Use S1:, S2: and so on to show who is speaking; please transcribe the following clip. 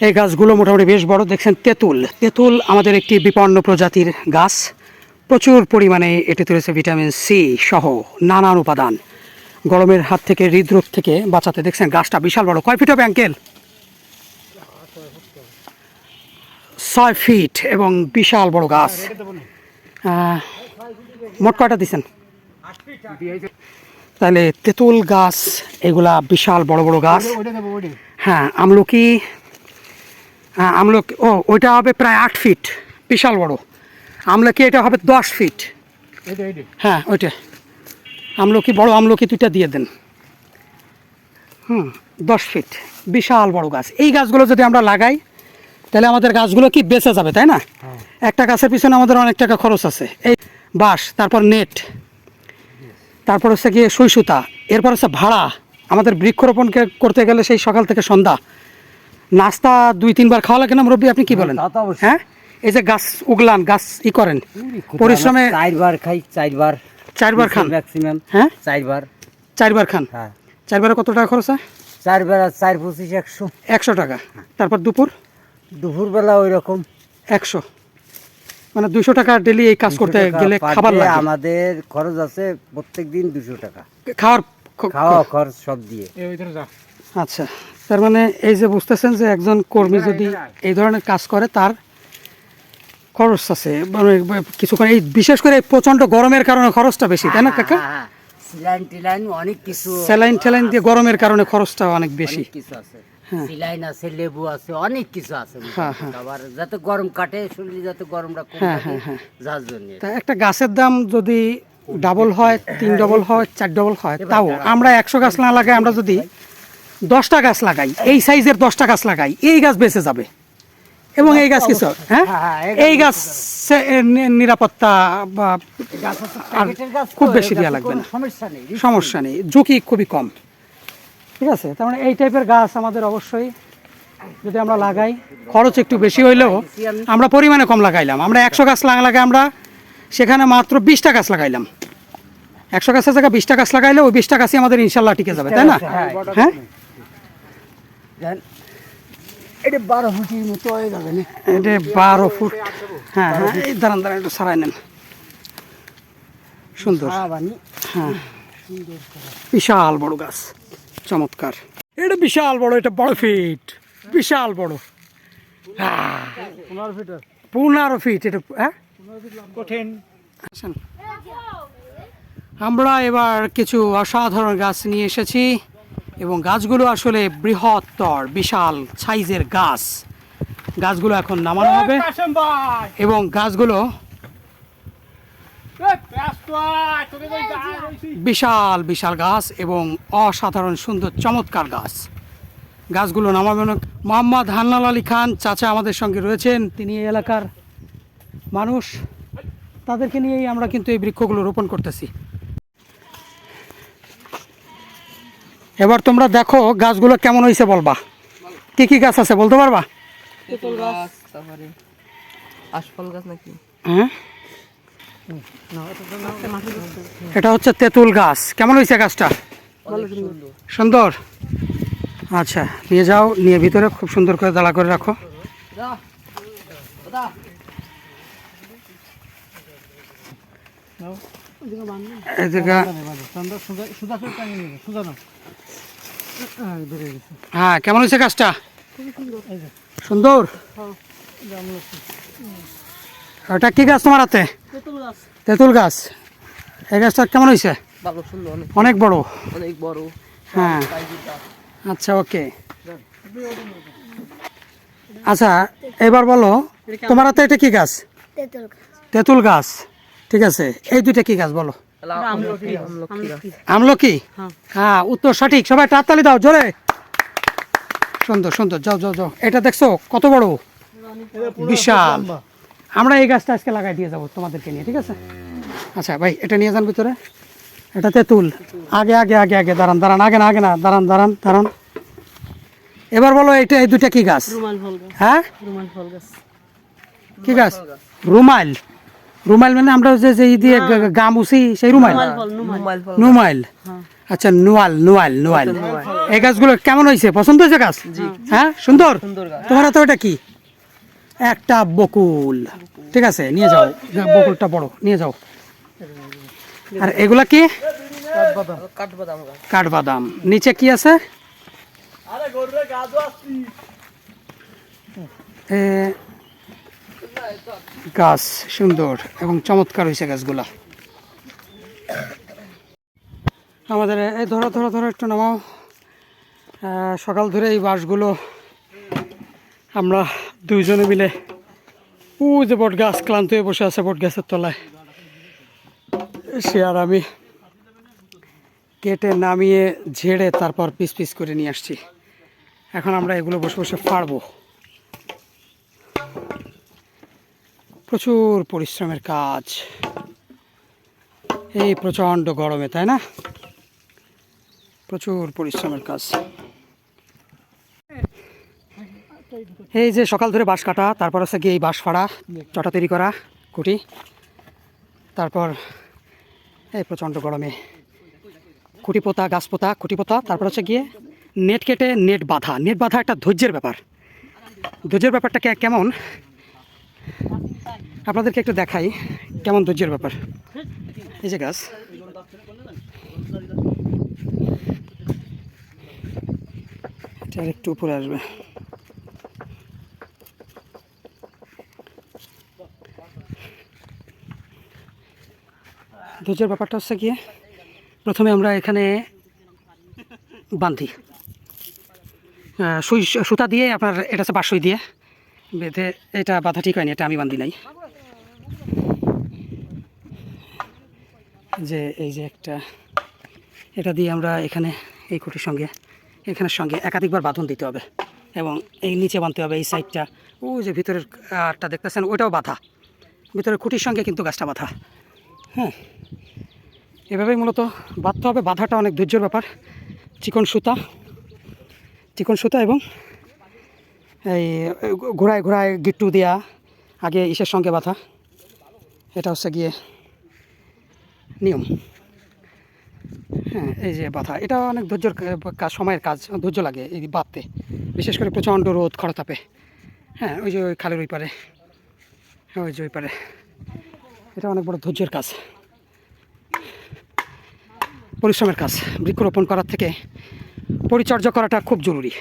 S1: এই গাছগুলো মোটামুটি বেশ বড়। দেখছেন তেঁতুল, তেঁতুল আমাদের একটি বিপন্ন প্রজাতির গাছ। প্রচুর পরিমাণে এটিতে রয়েছে ভিটামিন সি সহ নানান উপাদান, গরমের হাত থেকে হৃদরোগ থেকে বাঁচাতে। দেখছেন গাছটা বিশাল বড়। কয় ফিট হবে আঙ্কেল? 6 ফিট এবং বিশাল বড় গাছ। মোট কয়টা দিচ্ছেন? তাহলে তেঁতুল গাছ এগুলা বিশাল বড় বড় গাছ। হ্যাঁ, আমলকি, আমলকি ওইটা হবে প্রায় 8 ফিট, বিশাল বড়। আমলকি এটা হবে 10 ফিট। হ্যাঁ ওইটা আমলকি, বড় আমলকি দুইটা দিয়ে দেন। 10 ফিট, বিশাল বড় গাছ। এই গাছগুলো যদি আমরা লাগাই তাহলে আমাদের গাছগুলো কি বেঁচে যাবে, তাই না? একটা গাছের পিছনে আমাদের অনেক টাকা খরচ আছে। এই বাঁশ, তারপর নেট, তারপর হচ্ছে গিয়ে সুই সুতা, এরপর হচ্ছে ভাড়া। আমাদের বৃক্ষরোপণ করতে গেলে সেই সকাল থেকে সন্ধ্যা নাস্তা 2-3 বার খাওয়া লাগে না মুরব্বী? আপনি কি বলেন? হ্যাঁ, এই যে গাছ উগলান, গাছ ই করেন, পরিশ্রমে
S2: 4 বার খাই, 4 বার
S1: খান
S2: ম্যাক্সিমাম।
S1: হ্যাঁ,
S2: 4
S1: বার খান।
S2: হ্যাঁ,
S1: 4 বারে কত টাকা খরচ হয়?
S2: 4 বার 4 25
S1: 100 টাকা। তারপর
S2: দুপুরবেলা ওই রকম
S1: 100, মানে 200 টাকা ডেলি এই কাজ করতে গেলে খাবার লাগে।
S2: আমাদের খরচ আছে প্রত্যেকদিন 200 টাকা
S1: খাওয়া
S2: খরচ সব দিয়ে।
S1: আচ্ছা, তার মানে এই যে বুঝতেছেন যে একজন কর্মী যদি এই ধরনের কাজ করে তার খরচ আছে, মানে কিছুক্ষণ, এই বিশেষ করে এই প্রচন্ড গরমের কারণে খরচটা বেশি, তাই না কাকা?
S2: স্যালাইন টিলাইন অনেক কিছু,
S1: স্যালাইন ঠেলাইন দিয়ে গরমের কারণে খরচটা অনেক বেশি।
S2: কিছু আছে, স্যালাইন আছে, লেবু আছে, অনেক কিছু আছে।
S1: হ্যাঁ হ্যাঁ,
S2: আবার যাতে গরম কাটে শরীরে, যাতে গরমটা কম থাকে যার জন্য।
S1: তা একটা গাছের দাম যদি ডাবল হয়, 3 ডবল হয়, 4 ডবল হয়, তাও আমরা 100 গাছ না লাগাই, আমরা যদি 10টা গাছ লাগাই, এই সাইজের 10টা গাছ লাগাই, এই গাছ বেঁচে যাবে। এবং এই গাছ কিছু, হ্যাঁ, এই গাছ নিরাপত্তা বা খুব বেশি দেওয়া লাগবে না, সমস্যা নেই, ঝুঁকি খুবই কম। ঠিক আছে, তার মানে এই টাইপের গাছ আমাদের অবশ্যই যদি আমরা লাগাই, খরচ একটু বেশি হইলেও আমরা পরিমাণে কম লাগাইলাম। আমরা 100 গাছ লাগাই, আমরা সেখানে মাত্র 20টা গাছ লাগাইলাম। 100 গাছের জায়গায় 20টা গাছ লাগাইলে ওই 20টা গাছই আমাদের ইনশাল্লাহ টিকে যাবে, তাই না? হ্যাঁ,
S2: এটা 12 ফুটের মতো হয়ে যাবে না?
S1: এটা 12 ফুট। হ্যাঁ হ্যাঁ, এই দাঁড়ান একটু সারাই নেন। সুন্দর, হ্যাঁ, বিশাল বড় গাছ, চমৎকার। এটা বিশাল বড়, এটা 12 ফিট, বিশাল বড়। 15 ফিট, এটা হ্যাঁ কঠিন। আমরা এবার কিছু অসাধারণ গাছ নিয়ে এসেছি এবং গাছগুলো আসলে বৃহত্তর, বিশাল সাইজের গাছ। গাছগুলো এখন নামানো হবে এবং গাছগুলো বিশাল বিশাল গাছ এবং অসাধারণ সুন্দর চমৎকার গাছ। গাছগুলো নামাবেন। মোহাম্মদ হান্নান আলী খান চাচা আমাদের সঙ্গে রয়েছেন, তিনি এই এলাকার মানুষ। তাদেরকে নিয়েই আমরা কিন্তু এই বৃক্ষগুলো রোপণ করতেছি। এবার তোমরা দেখো গাছগুলো কেমন হয়েছে, বলবা কি কি গাছ আছে বলতে পারবা? হ্যাঁ, এটা হচ্ছে তেঁতুল গাছ। কেমন হয়েছে গাছটা? সুন্দর। আচ্ছা, নিয়ে যাও, নিয়ে ভিতরে খুব সুন্দর করে দাঁড়া করে রাখো। হ্যাঁ, কেমন হয়েছে গাছটা? সুন্দর। ওটা কি গাছ তোমার হাতে? তেঁতুল গাছ। এই গাছটা কেমন হয়েছে? অনেক বড়, অনেক বড়। হ্যাঁ, আচ্ছা, ওকে। আচ্ছা, এবার বলো তোমার হাতে এটা কি গাছ? তেঁতুল গাছ। ঠিক আছে, এই দুইটা কি গাছ বলো? আমলকি। হ্যাঁ, উত্তর সঠিক। সবাই তালি দাও জোরে। সুন্দর সুন্দর, যাও যাও যাও। এটা দেখছো কত বড়, বিশাল। আমরা এই গাছটা আজকে লাগাই দিয়ে যাবো তোমাদেরকে নিয়ে, ঠিক আছে? আচ্ছা ভাই, এটা নিয়ে যান ভিতরে। এটা তেঁতুল। আগে আগে আগে আগে দাঁড়ান দাঁড়ান, আগে না আগে না, দাঁড়ান দাঁড়ান দাঁড়ান। এবার বলো এটা, এই দুইটা কি গাছ? হ্যাঁ, কি গাছ? রুমাল। রুমাল মানে আমরা যে দিয়ে গাম উছি সেই রুমাল? নুমাইল। আচ্ছা, নোয়াল নোয়াল নোয়াল। এই গাছগুলো কেমন হয়েছে? পছন্দ হয়েছে গাছ? হ্যাঁ, সুন্দর। তোমার তো এটা কি? একটা বকুল। ঠিক আছে, নিয়ে যাও, বকুলটা বড় নিয়ে যাও। আর এগুলা কি? কাঠবাদাম। নিচে কি আছে? গাছ সুন্দর এবং চমৎকার হয়েছে গাছগুলা। আমাদের এই ধরো ধরো ধরো একটু নামাও। সকাল ধরে এই বাঁশগুলো আমরা দুইজনে মিলে, ও যে বট গাছ ক্লান্ত হয়ে বসে আছে বট গাছের তলায়, সে আর আমি কেটে নামিয়ে ঝেড়ে তারপর পিস পিস করে নিয়ে আসছি। এখন আমরা এগুলো বসে বসে ফাড়বো। প্রচুর পরিশ্রমের কাজ এই প্রচণ্ড গরমে, তাই না? প্রচুর পরিশ্রমের কাজ। এই যে সকাল ধরে বাঁশ কাটা, তারপর হচ্ছে গিয়ে এই বাঁশ ফাড়া, চটা তৈরি করা, কুটি, তারপর এই প্রচণ্ড গরমে খুঁটি পোতা, গাছ পোতা, খুঁটি পোতা, তারপর হচ্ছে গিয়ে নেট কেটে নেট বাঁধা। নেট বাঁধা একটা ধৈর্যের ব্যাপার। ধৈর্যের ব্যাপারটা কেমন আপনাদেরকে একটু দেখাই, কেমন ধৈর্যের ব্যাপার। এই যে গাছ, এটা একটু উপরে আসবে। ধৈর্যের ব্যাপারটা হচ্ছে গিয়ে প্রথমে আমরা এখানে বাঁধি সুতা দিয়ে, আপনার এটা হচ্ছে বাঁশই দিয়ে বেঁধে। এটা বাঁধা ঠিক হয়নি, এটা আমি বাঁধি নাই। যে এই যে একটা, এটা দিয়ে আমরা এখানে এই খুঁটির সঙ্গে এখানের সঙ্গে একাধিকবার বাঁধন দিতে হবে এবং এই নিচে বাঁধতে হবে। এই সাইডটা, ও যে ভিতরের আরটা দেখতেছেন, ওইটাও বাঁধা, ভিতরের খুঁটির সঙ্গে কিন্তু গাছটা বাঁধা। হ্যাঁ, এভাবেই মূলত বাঁধতে হবে। বাঁধাটা অনেক ধৈর্যের ব্যাপার। চিকন সুতা এবং এই ঘোড়ায় ঘোড়ায় গিট্টু দেওয়া, আগে ইসের সঙ্গে বাঁধা, এটা হচ্ছে গিয়ে নিয়ম। হ্যাঁ, এই যে বাঁধা, এটা অনেক ধৈর্যের কাজ, সময়ের কাজ, ধৈর্য লাগে এই বাঁধতে, বিশেষ করে প্রচণ্ড রোদ খরতাপে। হ্যাঁ, ওই যে ওই খালের ওই পারে, ওই যে ওই পারে, এটা অনেক বড় ধৈর্যের কাজ, পরিশ্রমের কাজ। বৃক্ষরোপণ করার থেকে পরিচর্যা করাটা খুব জরুরি।